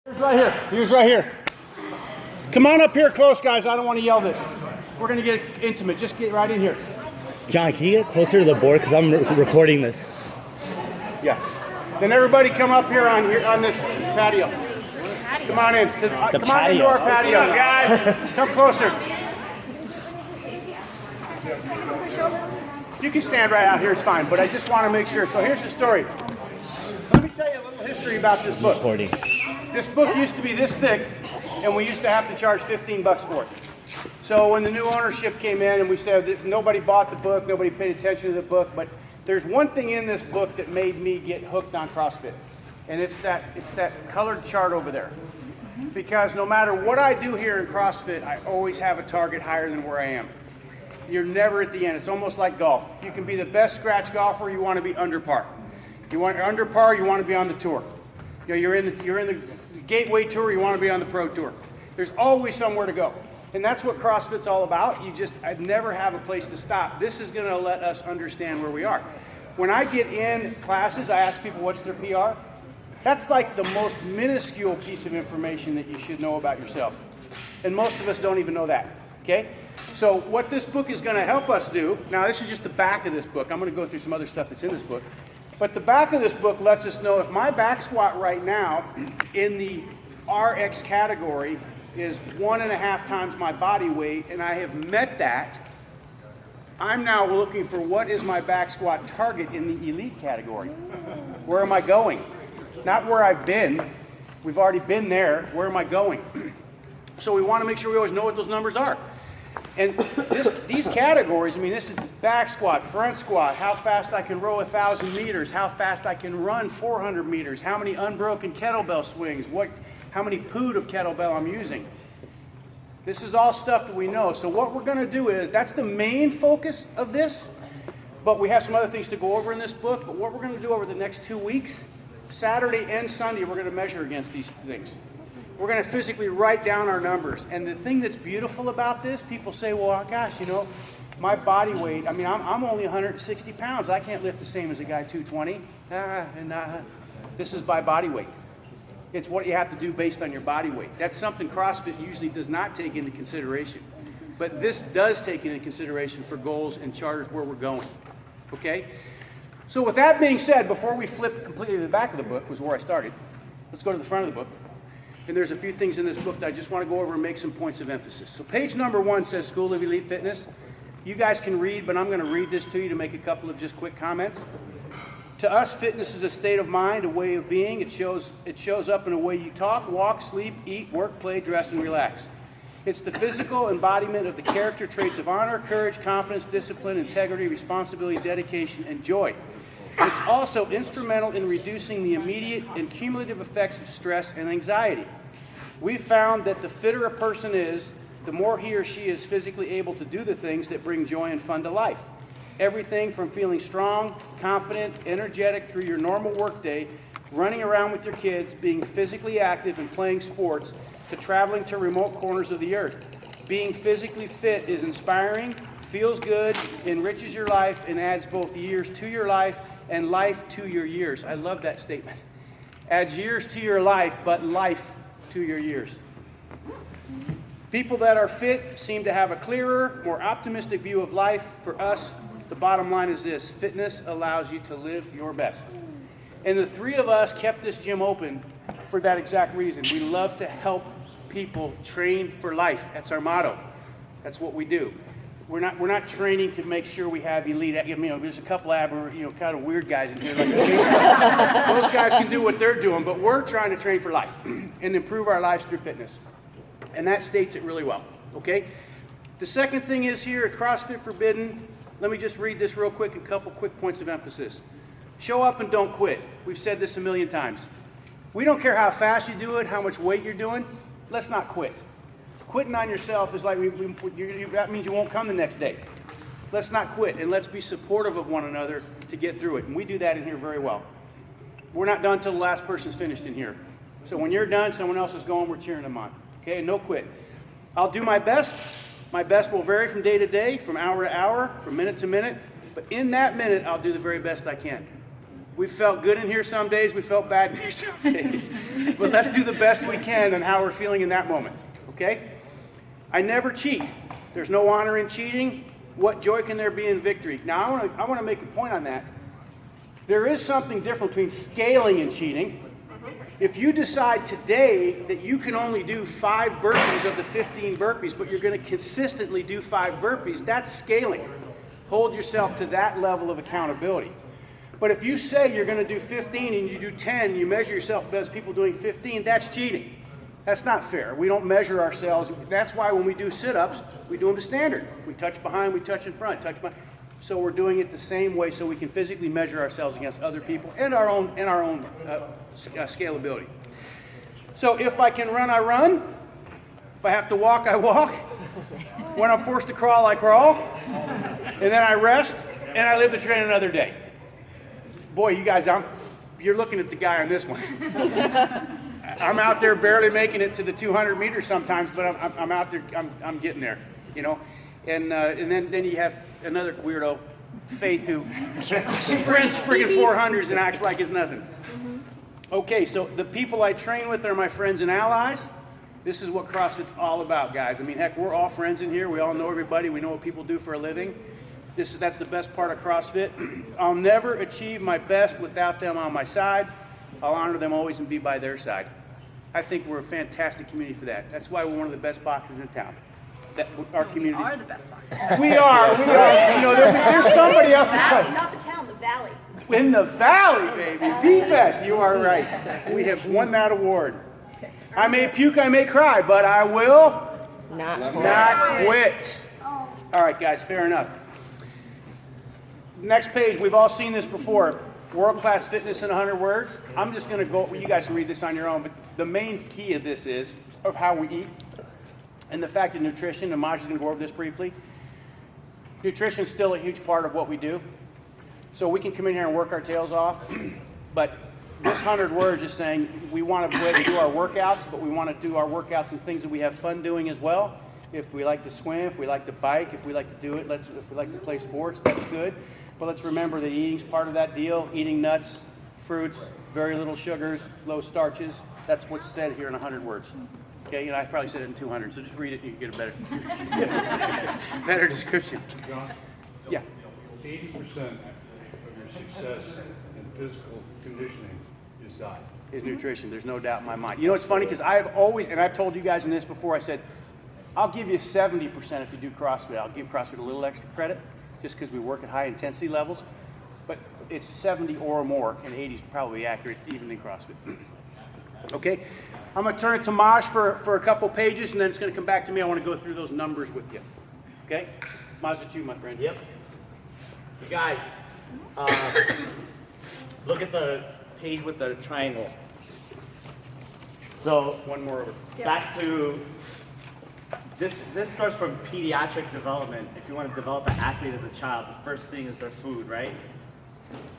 He's right here. He was right here. Come on up here close, guys. I don't want to yell this. We're going to get intimate. Just get right in here. John, can you get closer to the board because I'm recording this? Yes. Then everybody come up here on this patio. Come on in. Come on into our patio, guys. Come closer. You can stand right out here. It's fine. But I just want to make sure. So here's the story. Let me tell you a little history about this book. This book used to be this thick, and we used to have to charge $15 for it. So when the new ownership came in and we said that nobody bought the book, nobody paid attention to the book, but there's one thing in this book that made me get hooked on CrossFit, and it's that colored chart over there. Because no matter what I do here in CrossFit, I always have a target higher than where I am. You're never at the end. It's almost like golf. You can be the best scratch golfer, you want to be under par. You want under par, you want to be on the tour. You know, you're in the Gateway Tour, you want to be on the Pro Tour. There's always somewhere to go. And that's what CrossFit's all about. I never have a place to stop. This is going to let us understand where we are. When I get in classes, I ask people what's their PR. That's like the most minuscule piece of information that you should know about yourself. And most of us don't even know that, okay? So what this book is going to help us do, now this is just the back of this book. I'm going to go through some other stuff that's in this book. But the back of this book lets us know if my back squat right now in the RX category is 1.5 times my body weight, and I have met that, I'm now looking for what is my back squat target in the elite category. Where am I going? Not where I've been. We've already been there. Where am I going? So we want to make sure we always know what those numbers are. And these categories, I mean, this is back squat, front squat, how fast I can row 1,000 meters, how fast I can run 400 meters, how many unbroken kettlebell swings, how many pood of kettlebell I'm using. This is all stuff that we know. So what we're going to do is, that's the main focus of this, but we have some other things to go over in this book. But what we're going to do over the next 2 weeks, Saturday and Sunday, we're going to measure against these things. We're going to physically write down our numbers. And the thing that's beautiful about this, people say, well, gosh, you know, my body weight, I mean, I'm only 160 pounds. I can't lift the same as a guy 220. This is by body weight. It's what you have to do based on your body weight. That's something CrossFit usually does not take into consideration. But this does take into consideration for goals and charters where we're going. Okay? So with that being said, before we flip completely to the back of the book, was where I started. Let's go to the front of the book. And there's a few things in this book that I just want to go over and make some points of emphasis. So page number 1 says School of Elite Fitness. You guys can read, but I'm going to read this to you to make a couple of just quick comments. To us, fitness is a state of mind, a way of being. It shows up in a way you talk, walk, sleep, eat, work, play, dress, and relax. It's the physical embodiment of the character traits of honor, courage, confidence, discipline, integrity, responsibility, dedication, and joy. It's also instrumental in reducing the immediate and cumulative effects of stress and anxiety. We've found that the fitter a person is, the more he or she is physically able to do the things that bring joy and fun to life. Everything from feeling strong, confident, energetic through your normal workday, running around with your kids, being physically active and playing sports, to traveling to remote corners of the earth. Being physically fit is inspiring, feels good, enriches your life, and adds both years to your life and life to your years. I love that statement. Adds years to your life, but life to your years. People that are fit seem to have a clearer, more optimistic view of life. For us, the bottom line is this: fitness allows you to live your best. And the three of us kept this gym open for that exact reason. We love to help people train for life. That's our motto. That's what we do. We're not training to make sure we have elite. You know, there's a couple of kind of weird guys in here. Like those guys can do what they're doing, but we're trying to train for life and improve our lives through fitness. And that states it really well. Okay. The second thing is here at CrossFit Forbidden. Let me just read this real quick. A couple quick points of emphasis. Show up and don't quit. We've said this a million times. We don't care how fast you do it, how much weight you're doing. Let's not quit. Quitting on yourself is like, that means you won't come the next day. Let's not quit, and let's be supportive of one another to get through it. And we do that in here very well. We're not done until the last person's finished in here. So when you're done, someone else is going, we're cheering them on. Okay, no quit. I'll do my best. My best will vary from day to day, from hour to hour, from minute to minute. But in that minute, I'll do the very best I can. We felt good in here some days, we felt bad in here some days. But let's do the best we can on how we're feeling in that moment, okay? I never cheat. There's no honor in cheating. What joy can there be in victory? Now, I want to make a point on that. There is something different between scaling and cheating. If you decide today that you can only do 5 burpees of the 15 burpees, but you're going to consistently do 5 burpees, that's scaling. Hold yourself to that level of accountability. But if you say you're going to do 15 and you do 10, you measure yourself against people doing 15, that's cheating. That's not fair. We don't measure ourselves. That's why when we do sit-ups, we do them to standard. We touch behind, we touch in front, touch behind. So we're doing it the same way so we can physically measure ourselves against other people and our own scalability. So if I can run, I run. If I have to walk, I walk. When I'm forced to crawl, I crawl. And then I rest, and I live to train another day. Boy, you guys, you're looking at the guy on this one. I'm out there barely making it to the 200 meters sometimes, but I'm out there, I'm getting there, you know. And then you have another weirdo, Faith, who sprints friggin' 400s and acts like it's nothing. Okay, so the people I train with are my friends and allies. This is what CrossFit's all about, guys. I mean, heck, we're all friends in here. We all know everybody. We know what people do for a living. That's the best part of CrossFit. I'll never achieve my best without them on my side. I'll honor them always and be by their side. I think we're a fantastic community for that. That's why we're one of the best boxes in town. Our community. We are the best boxers. We are. You know, there's somebody else in Valley, not the town, the valley. In the valley, baby. The best. You are right. We have won that award. I may puke, I may cry, but I will not quit. All right, guys, fair enough. Next page, we've all seen this before. World-class fitness in 100 words. I'm just going to go, you guys can read this on your own, but the main key of this is of how we eat and the fact of nutrition, and Maj is going to go over this briefly. Nutrition is still a huge part of what we do. So we can come in here and work our tails off, but this 100 words is saying we want to be able to do our workouts, but we want to do our workouts and things that we have fun doing as well. If we like to swim, if we like to bike, if we like to do it, if we like to play sports, that's good. But let's remember that eating's part of that deal. Eating nuts, fruits, very little sugars, low starches. That's what's said here in 100 words. Okay, you know, I probably said it in 200, so just read it and you can get a better description. John? Yeah. 80% of your success in physical conditioning is diet. Is nutrition. There's no doubt in my mind. You know, it's funny because I've always, and I've told you guys in this before, I said, I'll give you 70% if you do CrossFit. I'll give CrossFit a little extra credit just because we work at high intensity levels. But it's 70 or more, and 80 is probably accurate even in CrossFit. Okay? I'm going to turn it to Maj for a couple pages, and then it's going to come back to me. I want to go through those numbers with you. Okay? Maj, it's you, my friend. Yep. You guys, look at the page with the triangle. So One more over. back to this starts from pediatric development. If you want to develop an athlete as a child, the first thing is their food, right?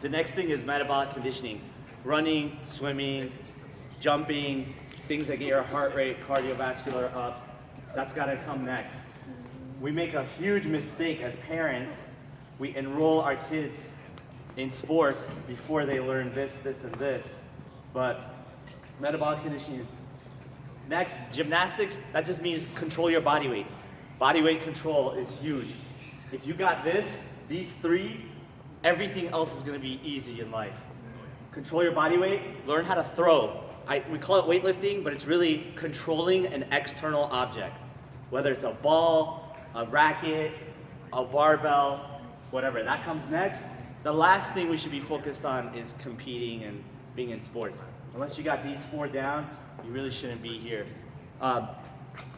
The next thing is metabolic conditioning. Running, swimming, jumping, things that get your heart rate, cardiovascular up. That's got to come next. We make a huge mistake as parents. We enroll our kids in sports before they learn this, and this. But metabolic conditioning is next. Gymnastics, that just means control your body weight. Body weight control is huge. If you got these 3, everything else is going to be easy in life. Control your body weight, learn how to throw. We call it weightlifting, but it's really controlling an external object. Whether it's a ball, a racket, a barbell, whatever. That comes next. The last thing we should be focused on is competing and being in sports. Unless you got these 4 down, you really shouldn't be here. I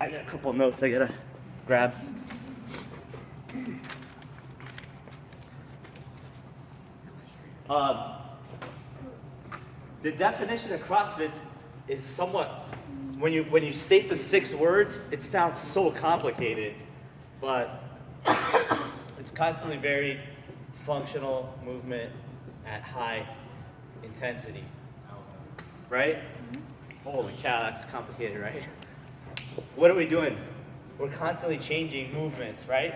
got a couple notes I gotta grab. The definition of CrossFit is somewhat, when you state the 6 words, it sounds so complicated, but it's constantly very functional movement at high intensity, right? Holy cow, that's complicated, right? What are we doing? We're constantly changing movements, right?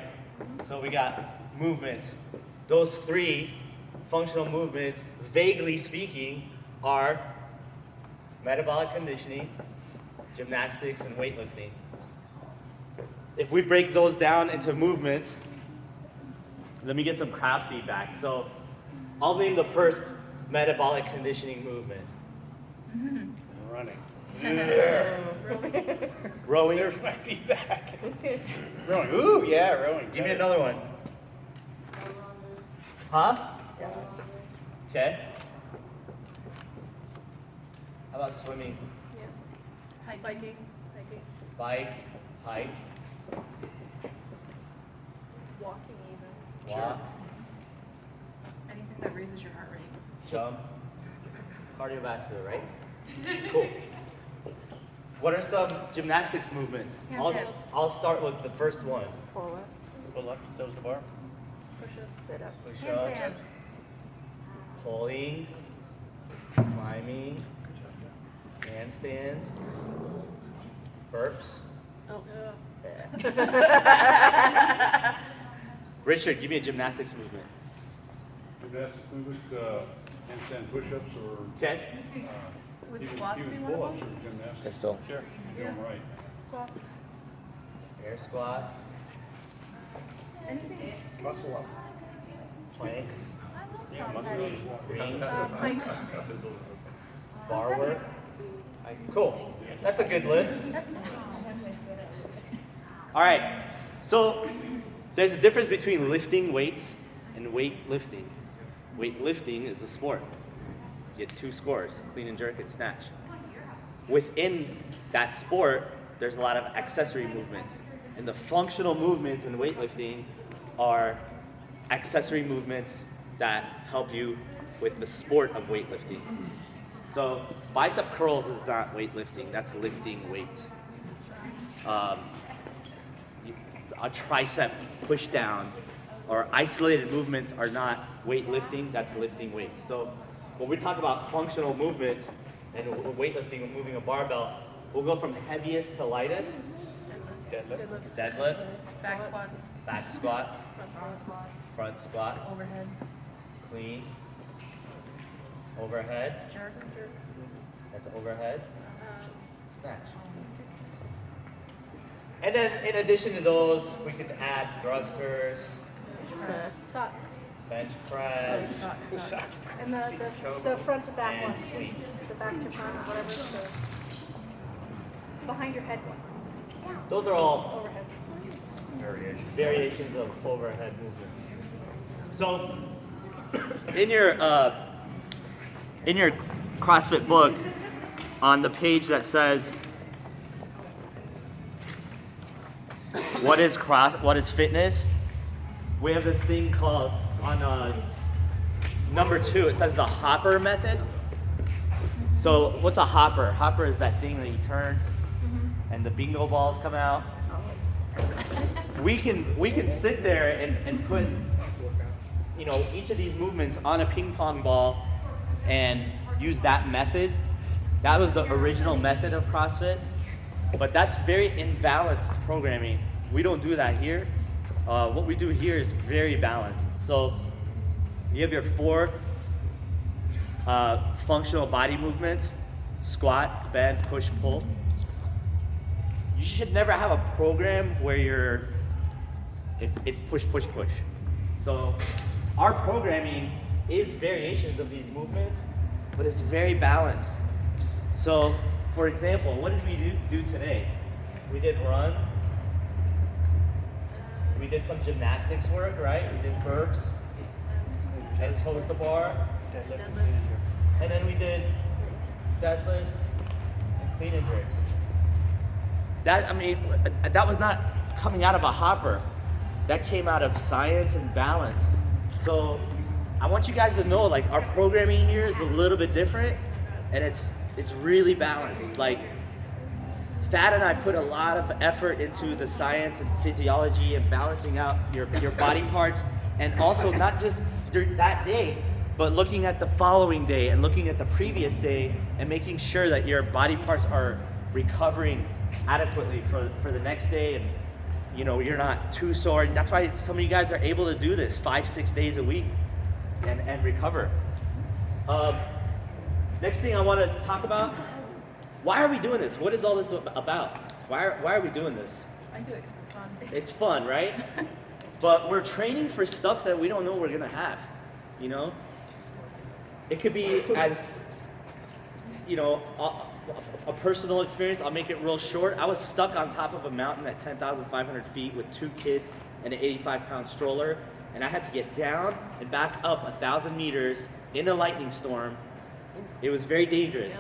So we got movements. Those 3 functional movements, vaguely speaking, are metabolic conditioning, gymnastics, and weightlifting. If we break those down into movements, let me get some crowd feedback. So I'll name the first metabolic conditioning movement. Running. Rowing. There's my feedback. Rowing. Ooh, yeah, rowing. Give me another one. Huh? Okay. How about swimming? Hiking. Bike, hike, Walking even. walk, Anything that raises your heart rate. jump, cardiovascular, right? Cool. What are some gymnastics movements? Handstands. I'll start with the first one. Pull up. Pull up, toes to bar. Push-ups. Sit-ups. Push-ups, Handstands. pulling, climbing, handstands, burps. Oh. Richard, give me a gymnastics movement. Gymnastic movement, handstand push-ups or Okay. Would even squats be one pull-ups of or them? gymnastics. Pistol. Sure. You're doing right. Squats. Air squat, Anything? Muscle up. planks, Yeah, muscle up. rings, Hikes. bar work. Cool. That's a good list. All right. So there's a difference between lifting weights and weightlifting. Weightlifting is a sport. You get two scores, clean and jerk and snatch. Within that sport, there's a lot of accessory movements. And the functional movements in weightlifting are accessory movements that help you with the sport of weightlifting. So bicep curls is not weightlifting, that's lifting weights. A tricep push down or isolated movements are not weightlifting, that's lifting weights. So when we talk about functional movements and weightlifting and moving a barbell, we'll go from heaviest to lightest. Deadlift, Back squats. back squat, front squat, Overhead. clean, overhead, Jerk. that's overhead, snatch. And then in addition to those, we could add thrusters, Socks. bench press, And the front to back and one. sweep. The back to front, whatever. The behind your head one. Those are all Overhead. variations of overhead movements. So in your CrossFit book, on the page that says what is fitness, we have this thing called on number 2. It says the hopper method. So what's a hopper? Hopper is that thing that you turn and the bingo balls come out. We can sit there and put each of these movements on a ping pong ball and use that method. That was the original method of CrossFit, but that's very imbalanced programming. We don't do that here. What we do here is very balanced. So you have your 4 functional body movements: squat, bend, push, pull. You should never have a program where it's push, push, push. So our programming is variations of these movements, but it's very balanced. So for example, what did we do today? We did run. We did some gymnastics work, right? We did burps and toes to bar. And then we did deadlifts and clean and jerks. That was not coming out of a hopper. That came out of science and balance. So I want you guys to know, like, our programming here is a little bit different, and it's really balanced. Like, Thad and I put a lot of effort into the science and physiology and balancing out your body parts, and also not just that day, but looking at the following day and looking at the previous day and making sure that your body parts are recovering adequately for the next day, and you're not too sore. That's why some of you guys are able to do this 5-6 days a week. and recover. Next thing I want to talk about, why are we doing this? What is all this about? Why are we doing this? I do it because it's fun. It's fun, right? But we're training for stuff that we don't know we're gonna have, you know? It could be as, you know, a personal experience. I'll make it real short. I was stuck on top of a mountain at 10,500 feet with 2 kids and an 85-pound stroller, and I had to get down and back up 1,000 meters in a lightning storm. It was very dangerous,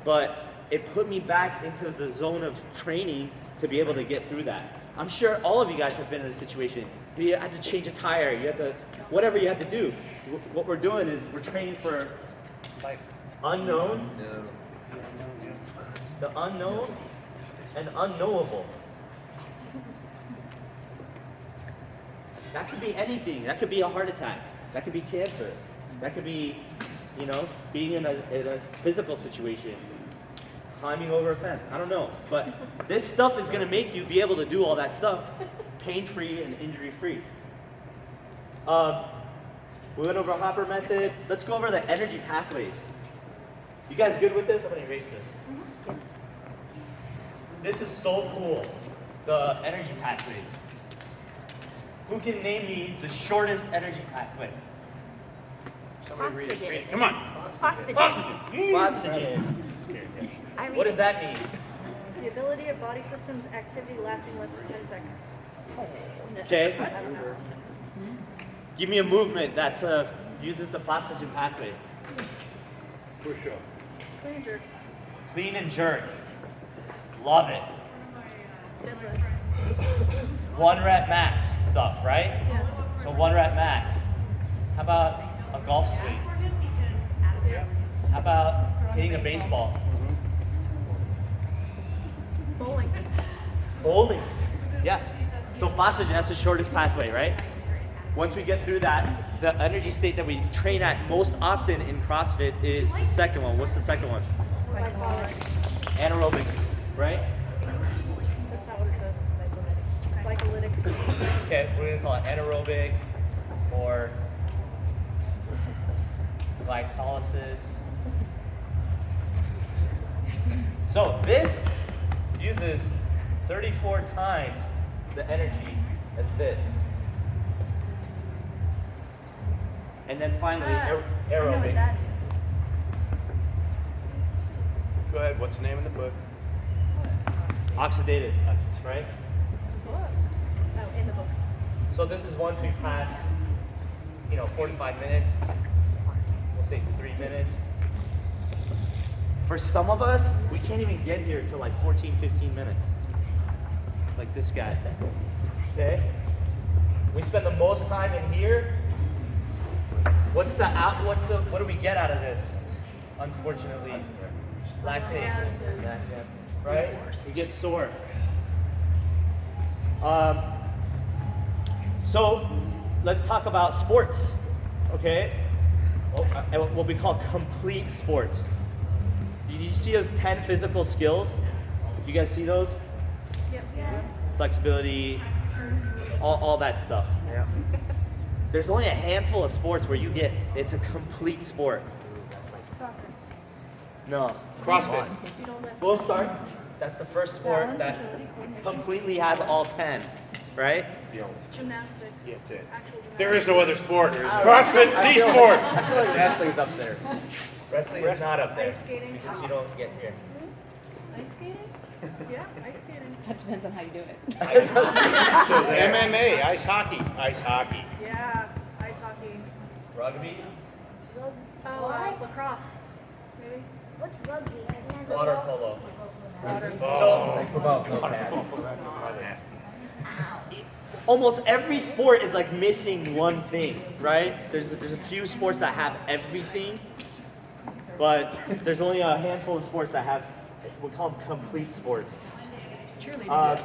but it put me back into the zone of training to be able to get through that. I'm sure all of you guys have been in a situation. You had to change a tire, you had to, whatever you had to do. What we're doing is we're training for life. Unknown, the unknown, and unknowable. That could be anything. That could be a heart attack. That could be cancer. That could be, you know, being in a physical situation, climbing over a fence. I don't know. But this stuff is going to make you be able to do all that stuff pain-free and injury-free. We went over a Hopper method. Let's go over the energy pathways. You guys good with this? I'm going to erase this. This is so cool, the energy pathways. Who can name me the shortest energy pathway? Somebody read it. Come on. Phosphagen. What does that mean? The ability of body systems activity lasting less than 10 seconds. Okay. Give me a movement that uses the phosphagen pathway. Push up. Clean and jerk. Clean and jerk. Love it. Deadlift. 1 rep max stuff, right? Yeah. So 1 rep max. How about a golf swing? How about hitting a baseball? Bowling. Bowling. Yeah. So phosphagen, that's the shortest pathway, right? Once we get through that, the energy state that we train at most often in CrossFit is the second one. What's the second one? Anaerobic, right? That's not what it says. Glycolytic. Okay, we're gonna call it anaerobic or glycolysis. So this uses 34 times the energy as this. And then finally, aerobic. Go ahead. What's the name of the book? Oxidative, right? Oh, in the book. So this is once we pass, 45 minutes. We'll say 3 minutes. For some of us, we can't even get here till like 14, 15 minutes. Like this guy. Okay? We spend the most time in here. What do we get out of this? Unfortunately, lactate. Right? We get sore. So let's talk about sports, okay? What we call complete sports. Did you see those 10 physical skills? You guys see those? Yep. Flexibility, all that stuff. Yeah. There's only a handful of sports where it's a complete sport. Soccer. No. CrossFit. You don't lift. Full start. That's the first sport that completely has all 10, right? Gymnastics. That's it. Actual gymnastics. There is no other sport. CrossFit's the sport. I feel like wrestling's up there. Wrestling is not up there Ice skating. because you don't get here. Ice skating? Yeah, ice skating. That depends on how you do it. So MMA, ice hockey. Yeah, ice hockey. Rugby, Oh, lacrosse. Maybe. What's rugby? I've never water polo. Almost every sport is like missing one thing, right? There's a few sports that have everything, but there's only a handful of sports that have, we call them complete sports. Cheerleading.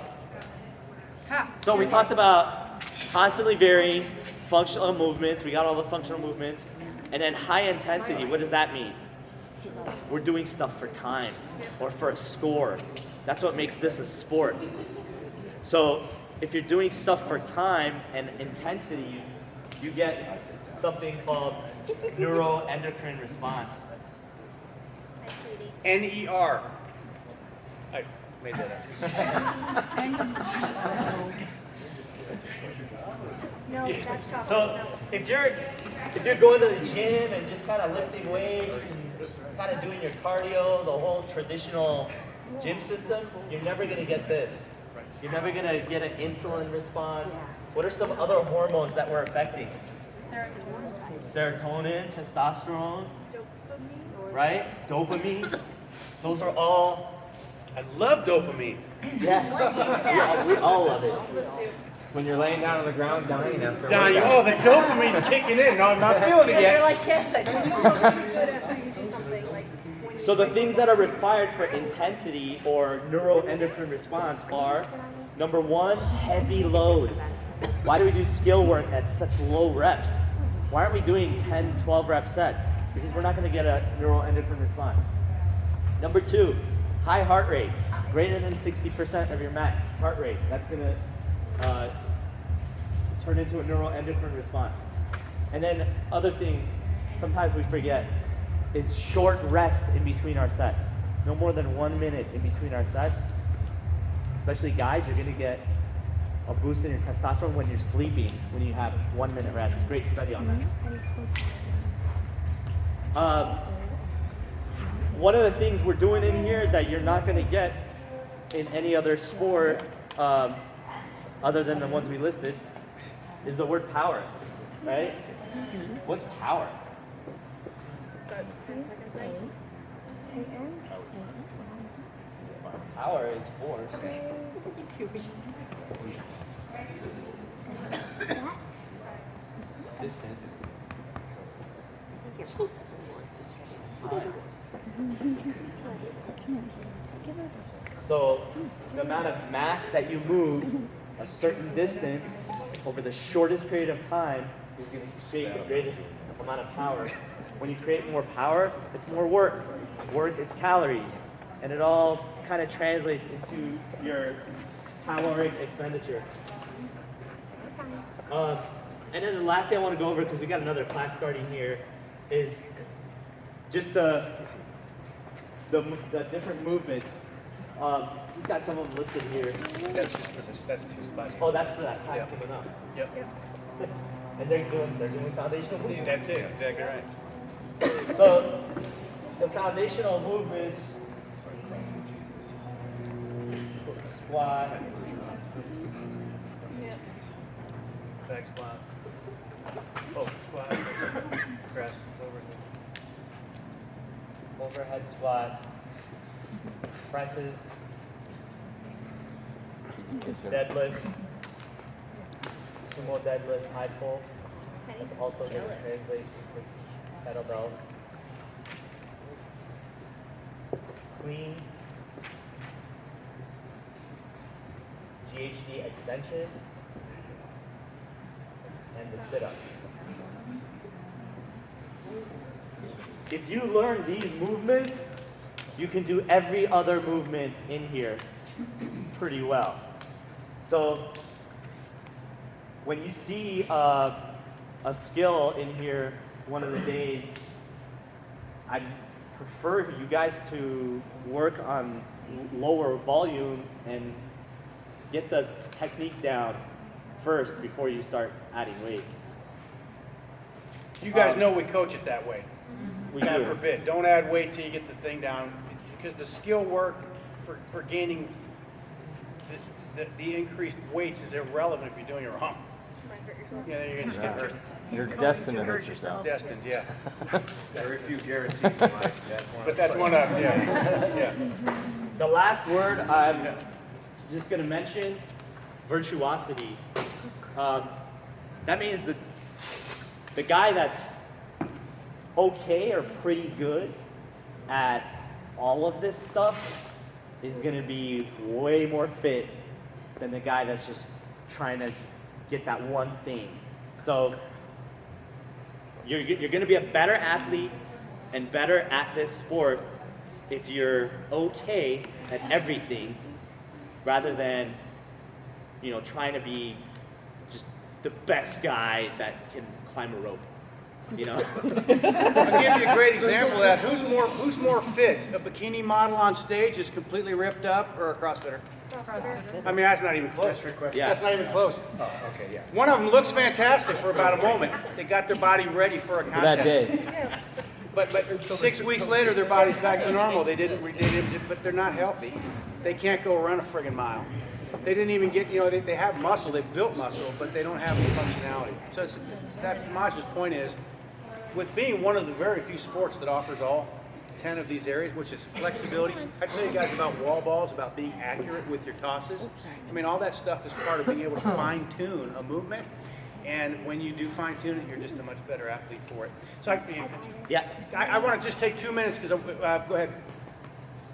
So we talked about constantly varying functional movements. We got all the functional movements. And then high intensity, what does that mean? We're doing stuff for time or for a score. That's what makes this a sport. So if you're doing stuff for time and intensity, you get something called neuroendocrine response. Hi, sweetie. NER. I made that up. No, that's chocolate. So if you're going to the gym and just kind of lifting weights and kind of doing your cardio, the whole traditional gym system, you're never going to get this. You're never going to get an insulin response. What are some other hormones that we're affecting? Serotonin, testosterone, right? Dopamine. Those are all, I love dopamine. yeah, we all love it. When you're laying down on the ground dying after a Donnie, workout. oh, the dopamine's kicking in. No, I'm not feeling it They're yet. like, yes, I do. You feel really good after you do something, like when you So the things that are required for intensity or neuroendocrine response are, number one, heavy load. Why do we do skill work at such low reps? Why aren't we doing 10, 12 rep sets? Because we're not going to get a neuroendocrine response. Number two, high heart rate, greater than 60% of your max heart rate. That's going to turn into a neuroendocrine response. And then other thing, sometimes we forget, is short rest in between our sets. No more than 1 minute in between our sets. Especially guys, you're going to get a boost in your testosterone when you're sleeping, when you have 1 minute rest. Great study on that. One of the things we're doing in here that you're not going to get in any other sport other than the ones we listed is the word power, right? What's power? Power is force. Distance. So the amount of mass that you move a certain distance over the shortest period of time is going to create the greatest amount of power. When you create more power, it's more work. Work is calories. And it all kind of translates into your caloric expenditure. And then the last thing I want to go over, because we got another class starting here, is just the different movements. We've got some of them listed here. That's just for this. That's two classes. Oh, that's for that class coming up. Yep. And they're doing foundational movements. That's it. Exactly right. So the foundational movements, squat, Back squat. Oh, squat. Press. overhead squat, presses, deadlifts, sumo deadlift, high pull. That's also going to translate to kettlebells. Clean, GHD extension, and the sit-up. If you learn these movements, you can do every other movement in here pretty well. So when you see a skill in here one of the days, I prefer you guys to work on lower volume and get the technique down first before you start adding weight. You guys know we coach it that way. We God do. forbid. Don't add weight till you get the thing down, because the skill work for gaining the increased weights is irrelevant if you're doing it wrong. Yeah, you're just get hurt. You're destined to hurt yourself. Destined, yeah. Very few guarantees in life. That's one. But that's one of them, yeah. Yeah. The last word I'm just going to mention, virtuosity. That means the guy that's okay or pretty good at all of this stuff is going to be way more fit than the guy that's just trying to get that one thing. So you're going to be a better athlete and better at this sport if you're okay at everything, rather than, trying to be just the best guy that can climb a rope. You know. I'll give you a great example of that. Who's more fit? A bikini model on stage is completely ripped up, or a CrossFitter? I mean, that's not even close. Yeah. That's not even close. Oh, okay, yeah. One of them looks fantastic for about a moment. They got their body ready for a For contest. that day. But 6 weeks later, their body's back to normal. They didn't, but they're not healthy. They can't go run a friggin' mile. They didn't even get, they have muscle, they've built muscle, but they don't have any functionality. So that's Maj's point is, with being one of the very few sports that offers all 10 of these areas, which is flexibility. I tell you guys about wall balls, about being accurate with your tosses. I mean, all that stuff is part of being able to fine tune a movement. And when you do fine tune it, you're just a much better athlete for it. So I want to just take 2 minutes because go ahead.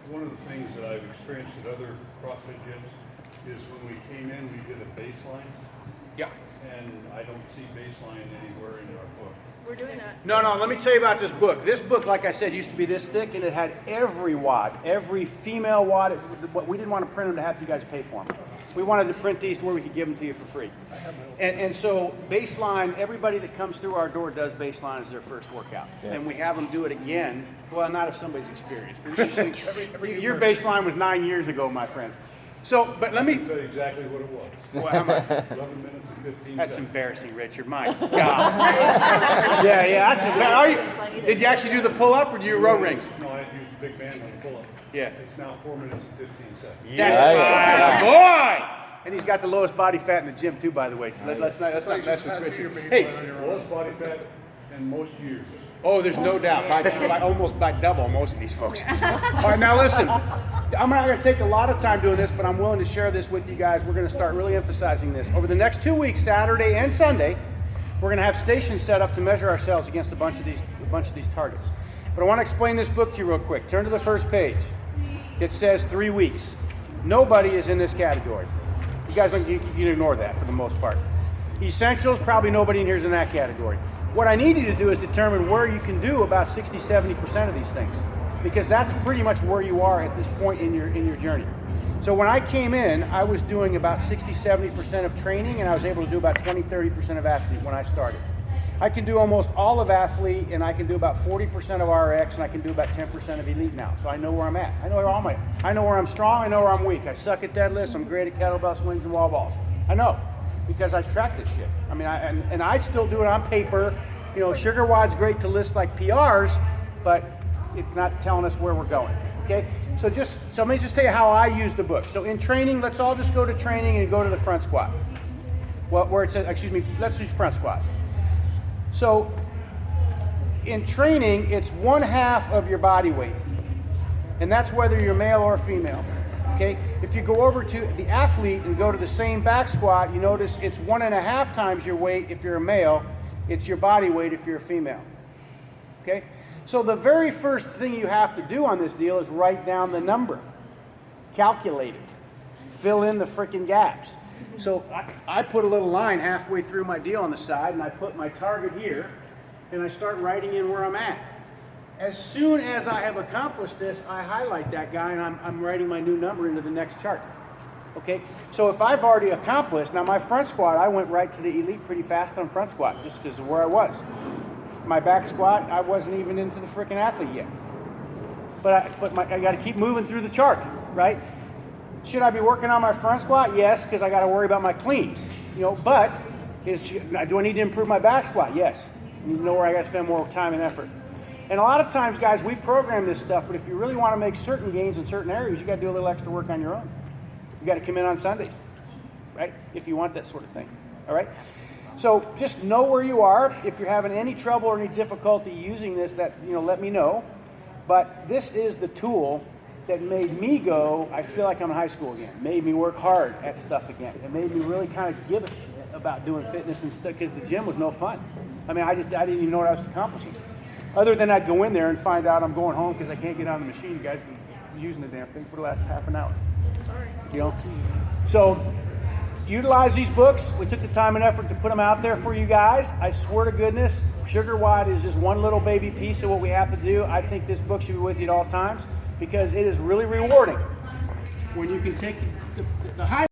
One of the things that I've experienced at other CrossFit gyms is when we came in, we did a baseline, Yeah. and I don't see baseline anywhere in our book. We're doing that. No, let me tell you about this book. This book, like I said, used to be this thick, and it had every WOD, every female WOD. We didn't want to print them to have you guys pay for them. We wanted to print these to where we could give them to you for free. And so baseline, everybody that comes through our door does baseline as their first workout. Yeah. And we have them do it again. Well, not if somebody's experienced. Your baseline was 9 years ago, my friend. So, but let I me can tell you exactly what it was. Well, how much? 11 minutes and 15 That's seconds. embarrassing, Richard. My God. Yeah, that's embarrassing. Did you actually do the pull-up or do you row rings? No, I used a big band on the pull-up. Yeah. It's now 4 minutes and 15 seconds. That's my boy. And he's got the lowest body fat in the gym too, by the way. So let's not mess with Richard. Hey, Lowest body fat in most years. oh, there's no doubt. Almost by double most of these folks. All right, now listen. I'm not going to take a lot of time doing this, but I'm willing to share this with you guys. We're going to start really emphasizing this. Over the next 2 weeks, Saturday and Sunday, we're going to have stations set up to measure ourselves against a bunch of these targets. But I want to explain this book to you real quick. Turn to the first page. It says 3 weeks. Nobody is in this category. You guys you can ignore that for the most part. Essentials, probably nobody in here is in that category. What I need you to do is determine where you can do about 60-70% of these things, because that's pretty much where you are at this point in your journey. So when I came in, I was doing about 60-70% of training, and I was able to do about 20-30% of athlete when I started. I can do almost all of athlete, and I can do about 40% of RX, and I can do about 10% of elite now. So I know where I'm at. I know where I'm strong. I know where I'm weak. I suck at deadlifts. I'm great at kettlebell swings and wall balls. I know, because I track this shit. I mean, and I still do it on paper. Sugar WOD's great to list like PRs, but it's not telling us where we're going. Okay. So let me just tell you how I use the book. So in training, let's all just go to training and go to the front squat. Well, where it says, let's use front squat. So in training, it's 1/2 of your body weight. And that's whether you're male or female. Okay? If you go over to the athlete and go to the same back squat, you notice it's 1.5 times your weight if you're a male. It's your body weight if you're a female. Okay? So the very first thing you have to do on this deal is write down the number. Calculate it. Fill in the freaking gaps. So I put a little line halfway through my deal on the side, and I put my target here, and I start writing in where I'm at. As soon as I have accomplished this, I highlight that guy, and I'm writing my new number into the next chart. Okay? So if I've already accomplished, now my front squat, I went right to the elite pretty fast on front squat, just because of where I was. My back squat, I wasn't even into the freaking athlete yet. But I got to keep moving through the chart, right? Should I be working on my front squat? Yes, because I got to worry about my cleans. But do I need to improve my back squat? Yes. I need to know where I got to spend more time and effort. And a lot of times, guys, we program this stuff, but if you really want to make certain gains in certain areas, you got to do a little extra work on your own. You got to come in on Sundays, right? If you want that sort of thing. All right? So just know where you are. If you're having any trouble or any difficulty using this, let me know. But this is the tool that made me go, I feel like I'm in high school again. Made me work hard at stuff again. It made me really kind of give a shit about doing fitness and stuff, because the gym was no fun. I mean, I didn't even know what I was accomplishing. Other than I'd go in there and find out I'm going home because I can't get on the machine. You guys have been using the damn thing for the last half an hour. Sorry. So utilize these books. We took the time and effort to put them out there for you guys. I swear to goodness, Sugar WOD is just one little baby piece of what we have to do. I think this book should be with you at all times, because it is really rewarding when you can take the high